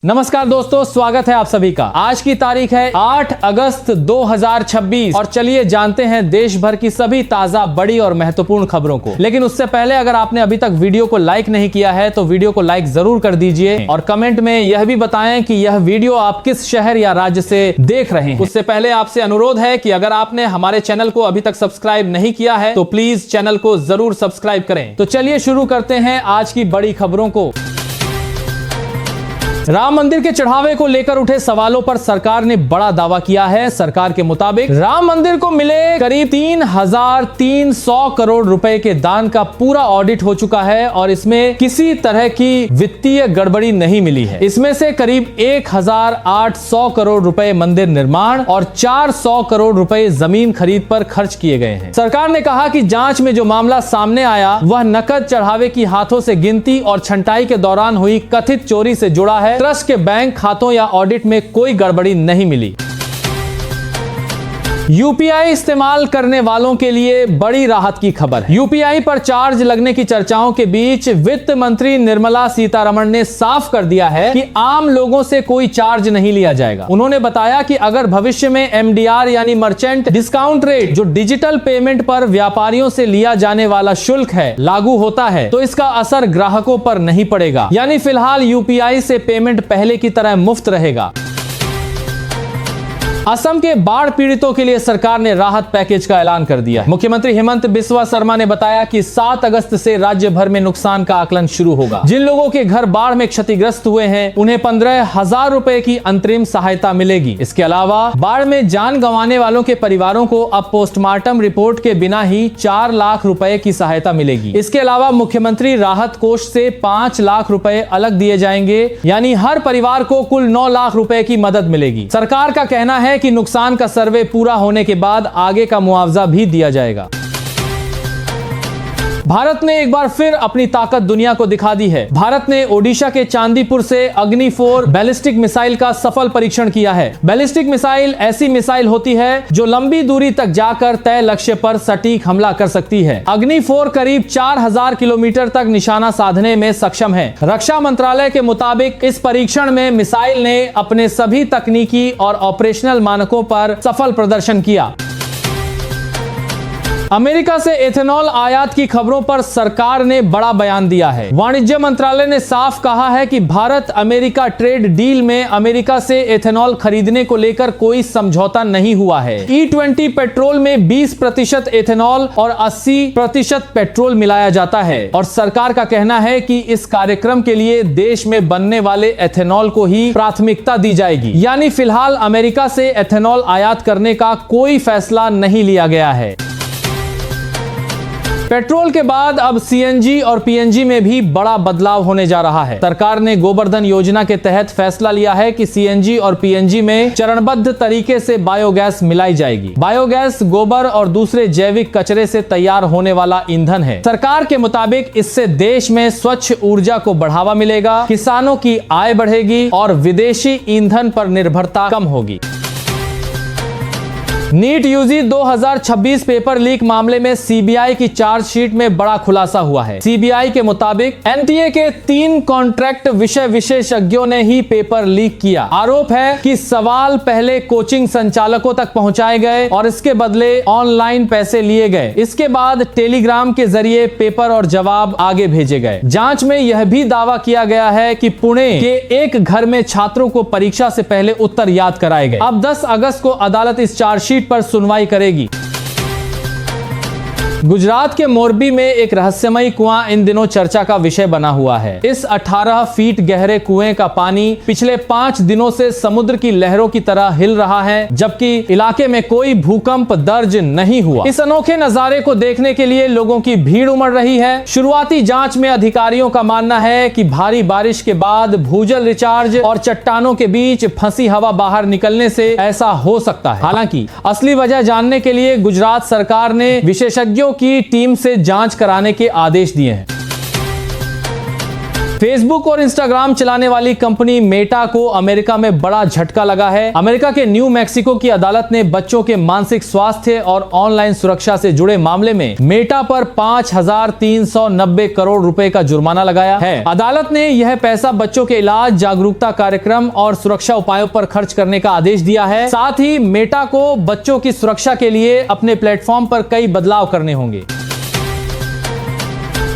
नमस्कार दोस्तों, स्वागत है आप सभी का। आज की तारीख है 8 अगस्त 2026 और चलिए जानते हैं देश भर की सभी ताजा बड़ी और महत्वपूर्ण खबरों को। लेकिन उससे पहले अगर आपने अभी तक वीडियो को लाइक नहीं किया है तो वीडियो को लाइक जरूर कर दीजिए और कमेंट में यह भी बताएं कि यह वीडियो आप किस शहर या राज्य से देख रहे हैं। उससे पहले आपसे अनुरोध है कि अगर आपने हमारे चैनल को अभी तक सब्सक्राइब नहीं किया है तो प्लीज चैनल को जरूर सब्सक्राइब करें। तो चलिए शुरू करते हैं आज की बड़ी खबरों को। राम मंदिर के चढ़ावे को लेकर उठे सवालों पर सरकार ने बड़ा दावा किया है। सरकार के मुताबिक राम मंदिर को मिले करीब 3,300 करोड़ रुपए के दान का पूरा ऑडिट हो चुका है और इसमें किसी तरह की वित्तीय गड़बड़ी नहीं मिली है। इसमें से करीब 1,800 करोड़ रुपए मंदिर निर्माण और 400 करोड़ रुपए जमीन खरीद पर खर्च किए गए हैं। सरकार ने कहा कि जांच में जो मामला सामने आया वह नकद चढ़ावे की हाथों से गिनती और छंटाई के दौरान हुई कथित चोरी से जुड़ा है। ट्रस्ट के बैंक खातों या ऑडिट में कोई गड़बड़ी नहीं मिली। यूपीआई इस्तेमाल करने वालों के लिए बड़ी राहत की खबर है। यूपीआई पर चार्ज लगने की चर्चाओं के बीच वित्त मंत्री निर्मला सीतारमण ने साफ कर दिया है कि आम लोगों से कोई चार्ज नहीं लिया जाएगा। उन्होंने बताया कि अगर भविष्य में एमडीआर यानी मर्चेंट डिस्काउंट रेट जो डिजिटल पेमेंट पर व्यापारियों से लिया जाने वाला शुल्क है लागू होता है तो इसका असर ग्राहकों पर नहीं पड़ेगा। यानी फिलहाल यूपीआई से पेमेंट पहले की तरह मुफ्त रहेगा। असम के बाढ़ पीड़ितों के लिए सरकार ने राहत पैकेज का ऐलान कर दिया है। मुख्यमंत्री हेमंत बिस्वा शर्मा ने बताया कि 7 अगस्त से राज्य भर में नुकसान का आकलन शुरू होगा। जिन लोगों के घर बाढ़ में क्षतिग्रस्त हुए हैं उन्हें 15,000 रुपए की अंतरिम सहायता मिलेगी। इसके अलावा बाढ़ में जान गंवाने वालों के परिवारों को अब पोस्टमार्टम रिपोर्ट के बिना ही 4 लाख रुपए की सहायता मिलेगी। इसके अलावा मुख्यमंत्री राहत कोष से 5 लाख रुपए अलग दिए जाएंगे, यानी हर परिवार को कुल 9 लाख रुपए की मदद मिलेगी। सरकार का कहना है कि नुकसान का सर्वे पूरा होने के बाद आगे का मुआवजा भी दिया जाएगा। भारत ने एक बार फिर अपनी ताकत दुनिया को दिखा दी है। भारत ने ओडिशा के चांदीपुर से अग्नि 4 बैलिस्टिक मिसाइल का सफल परीक्षण किया है। बैलिस्टिक मिसाइल ऐसी मिसाइल होती है जो लंबी दूरी तक जाकर तय लक्ष्य पर सटीक हमला कर सकती है। अग्नि 4 करीब 4,000 किलोमीटर तक निशाना साधने में सक्षम है। रक्षा मंत्रालय के मुताबिक इस परीक्षण में मिसाइल ने अपने सभी तकनीकी और ऑपरेशनल मानकों पर सफल प्रदर्शन किया। अमेरिका से एथेनॉल आयात की खबरों पर सरकार ने बड़ा बयान दिया है। वाणिज्य मंत्रालय ने साफ कहा है कि भारत अमेरिका ट्रेड डील में अमेरिका से एथेनॉल खरीदने को लेकर कोई समझौता नहीं हुआ है। E20 पेट्रोल में 20% एथेनॉल और 80% पेट्रोल मिलाया जाता है और सरकार का कहना है कि इस कार्यक्रम के लिए देश में बनने वाले एथेनॉल को ही प्राथमिकता दी जाएगी। यानी फिलहाल अमेरिका से एथेनॉल आयात करने का कोई फैसला नहीं लिया गया है। पेट्रोल के बाद अब सीएनजी और पीएनजी में भी बड़ा बदलाव होने जा रहा है। सरकार ने गोवर्धन योजना के तहत फैसला लिया है कि सीएनजी और पीएनजी में चरणबद्ध तरीके से बायोगैस मिलाई जाएगी। बायोगैस गोबर और दूसरे जैविक कचरे से तैयार होने वाला ईंधन है। सरकार के मुताबिक इससे देश में स्वच्छ ऊर्जा को बढ़ावा मिलेगा, किसानों की आय बढ़ेगी और विदेशी ईंधन पर निर्भरता कम होगी। नीट यूजी 2026 पेपर लीक मामले में सीबीआई की चार्जशीट में बड़ा खुलासा हुआ है। सीबीआई के मुताबिक एनटीए के 3 कॉन्ट्रैक्ट विषय विशेषज्ञों ने ही पेपर लीक किया। आरोप है कि सवाल पहले कोचिंग संचालकों तक पहुंचाए गए और इसके बदले ऑनलाइन पैसे लिए गए। इसके बाद टेलीग्राम के जरिए पेपर और जवाब आगे भेजे गए। जांच में यह भी दावा किया गया है कि पुणे के एक घर में छात्रों को परीक्षा से पहले उत्तर याद कराए गए। अब 10 अगस्त को अदालत इस चार्जशीट पर सुनवाई करेगी। गुजरात के मोरबी में एक रहस्यमयी कुआं इन दिनों चर्चा का विषय बना हुआ है। इस 18 फीट गहरे कुएं का पानी पिछले 5 दिनों से समुद्र की लहरों की तरह हिल रहा है, जबकि इलाके में कोई भूकंप दर्ज नहीं हुआ। इस अनोखे नजारे को देखने के लिए लोगों की भीड़ उमड़ रही है। शुरुआती जांच में अधिकारियों का मानना है कि भारी बारिश के बाद भूजल रिचार्ज और चट्टानों के बीच फंसी हवा बाहर निकलने से ऐसा हो सकता है। हालांकि असली वजह जानने के लिए गुजरात सरकार ने विशेषज्ञों की टीम से जांच कराने के आदेश दिए हैं। फेसबुक और इंस्टाग्राम चलाने वाली कंपनी मेटा को अमेरिका में बड़ा झटका लगा है। अमेरिका के न्यू मैक्सिको की अदालत ने बच्चों के मानसिक स्वास्थ्य और ऑनलाइन सुरक्षा से जुड़े मामले में मेटा पर 5,390 करोड़ रुपए का जुर्माना लगाया है। अदालत ने यह पैसा बच्चों के इलाज, जागरूकता कार्यक्रम और सुरक्षा उपायों पर खर्च करने का आदेश दिया है। साथ ही मेटा को बच्चों की सुरक्षा के लिए अपने प्लेटफॉर्म पर कई बदलाव करने होंगे।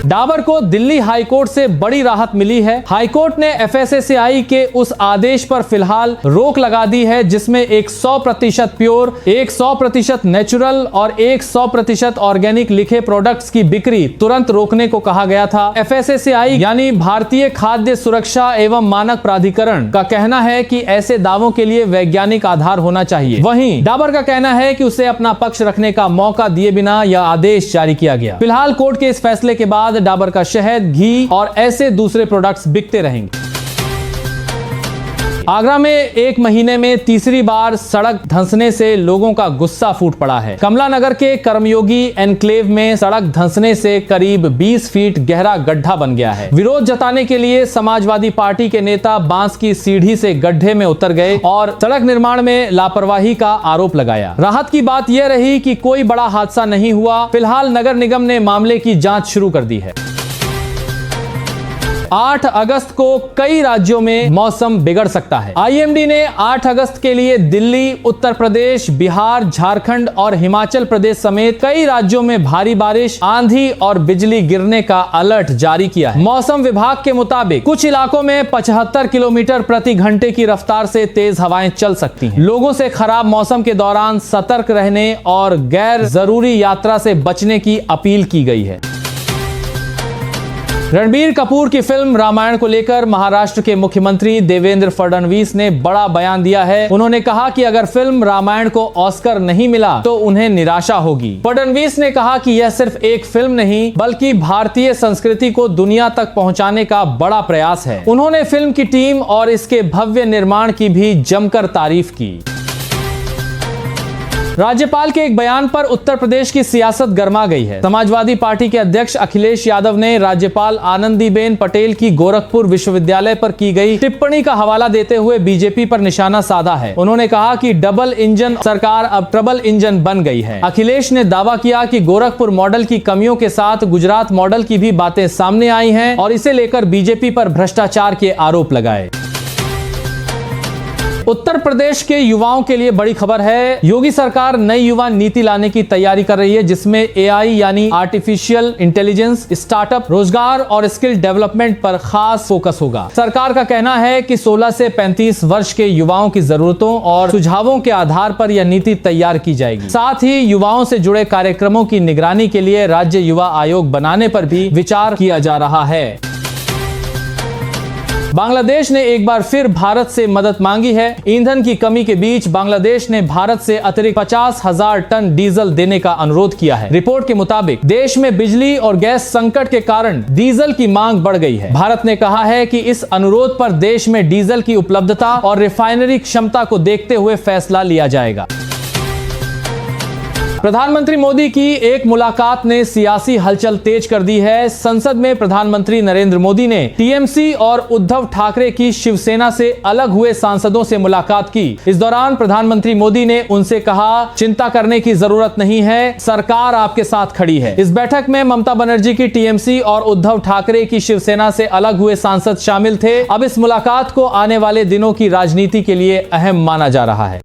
डाबर को दिल्ली हाईकोर्ट से बड़ी राहत मिली है। हाईकोर्ट ने एफएसएसएआई के उस आदेश पर फिलहाल रोक लगा दी है जिसमें एक 100% प्योर, 100% नेचुरल और 100% ऑर्गेनिक लिखे प्रोडक्ट्स की बिक्री तुरंत रोकने को कहा गया था। एफएसएसएआई यानी भारतीय खाद्य सुरक्षा एवं मानक प्राधिकरण का कहना है कि ऐसे दावों के लिए वैज्ञानिक आधार होना चाहिए। वहीं डाबर का कहना है कि उसे अपना पक्ष रखने का मौका दिए बिना यह आदेश जारी किया गया। फिलहाल कोर्ट के इस फैसले के बाद डाबर का शहद, घी और ऐसे दूसरे प्रोडक्ट्स बिकते रहेंगे। आगरा में एक महीने में तीसरी बार सड़क धंसने से लोगों का गुस्सा फूट पड़ा है। कमला नगर के कर्मयोगी एनक्लेव में सड़क धंसने से करीब 20 फीट गहरा गड्ढा बन गया है। विरोध जताने के लिए समाजवादी पार्टी के नेता बांस की सीढ़ी से गड्ढे में उतर गए और सड़क निर्माण में लापरवाही का आरोप लगाया। राहत की बात यह रही कि कोई बड़ा हादसा नहीं हुआ। फिलहाल नगर निगम ने मामले की जांच शुरू कर दी है। 8 अगस्त को कई राज्यों में मौसम बिगड़ सकता है। आईएमडी ने 8 अगस्त के लिए दिल्ली, उत्तर प्रदेश, बिहार, झारखंड और हिमाचल प्रदेश समेत कई राज्यों में भारी बारिश, आंधी और बिजली गिरने का अलर्ट जारी किया है। मौसम विभाग के मुताबिक कुछ इलाकों में 75 किलोमीटर प्रति घंटे की रफ्तार से तेज हवाएं चल सकती हैं। लोगों से खराब मौसम के दौरान सतर्क रहने और गैर जरूरी यात्रा से बचने की अपील की गई है। रणबीर कपूर की फिल्म रामायण को लेकर महाराष्ट्र के मुख्यमंत्री देवेंद्र फडणवीस ने बड़ा बयान दिया है। उन्होंने कहा कि अगर फिल्म रामायण को ऑस्कर नहीं मिला तो उन्हें निराशा होगी। फडणवीस ने कहा कि यह सिर्फ एक फिल्म नहीं बल्कि भारतीय संस्कृति को दुनिया तक पहुंचाने का बड़ा प्रयास है। उन्होंने फिल्म की टीम और इसके भव्य निर्माण की भी जमकर तारीफ की। राज्यपाल के एक बयान पर उत्तर प्रदेश की सियासत गर्मा गई है। समाजवादी पार्टी के अध्यक्ष अखिलेश यादव ने राज्यपाल आनंदीबेन पटेल की गोरखपुर विश्वविद्यालय पर की गई टिप्पणी का हवाला देते हुए बीजेपी पर निशाना साधा है। उन्होंने कहा कि डबल इंजन सरकार अब ट्रबल इंजन बन गई है। अखिलेश ने दावा किया कि गोरखपुर मॉडल की कमियों के साथ गुजरात मॉडल की भी बातें सामने आई हैं और इसे लेकर बीजेपी पर भ्रष्टाचार के आरोप लगाए। उत्तर प्रदेश के युवाओं के लिए बड़ी खबर है। योगी सरकार नई युवा नीति लाने की तैयारी कर रही है जिसमें एआई यानी आर्टिफिशियल इंटेलिजेंस, स्टार्टअप, रोजगार और स्किल डेवलपमेंट पर खास फोकस होगा। सरकार का कहना है कि 16 से 35 वर्ष के युवाओं की जरूरतों और सुझावों के आधार पर यह नीति तैयार की जाएगी। साथ ही युवाओं से जुड़े कार्यक्रमों की निगरानी के लिए राज्य युवा आयोग बनाने पर भी विचार किया जा रहा है। बांग्लादेश ने एक बार फिर भारत से मदद मांगी है। ईंधन की कमी के बीच बांग्लादेश ने भारत से अतिरिक्त 50,000 टन डीजल देने का अनुरोध किया है। रिपोर्ट के मुताबिक देश में बिजली और गैस संकट के कारण डीजल की मांग बढ़ गई है। भारत ने कहा है कि इस अनुरोध पर देश में डीजल की उपलब्धता और रिफाइनरी क्षमता को देखते हुए फैसला लिया जाएगा। प्रधानमंत्री मोदी की एक मुलाकात ने सियासी हलचल तेज कर दी है। संसद में प्रधानमंत्री नरेंद्र मोदी ने टीएमसी और उद्धव ठाकरे की शिवसेना से अलग हुए सांसदों से मुलाकात की। इस दौरान प्रधानमंत्री मोदी ने उनसे कहा, चिंता करने की जरूरत नहीं है, सरकार आपके साथ खड़ी है। इस बैठक में ममता बनर्जी की टीएमसी और उद्धव ठाकरे की शिवसेना से अलग हुए सांसद शामिल थे। अब इस मुलाकात को आने वाले दिनों की राजनीति के लिए अहम माना जा रहा है।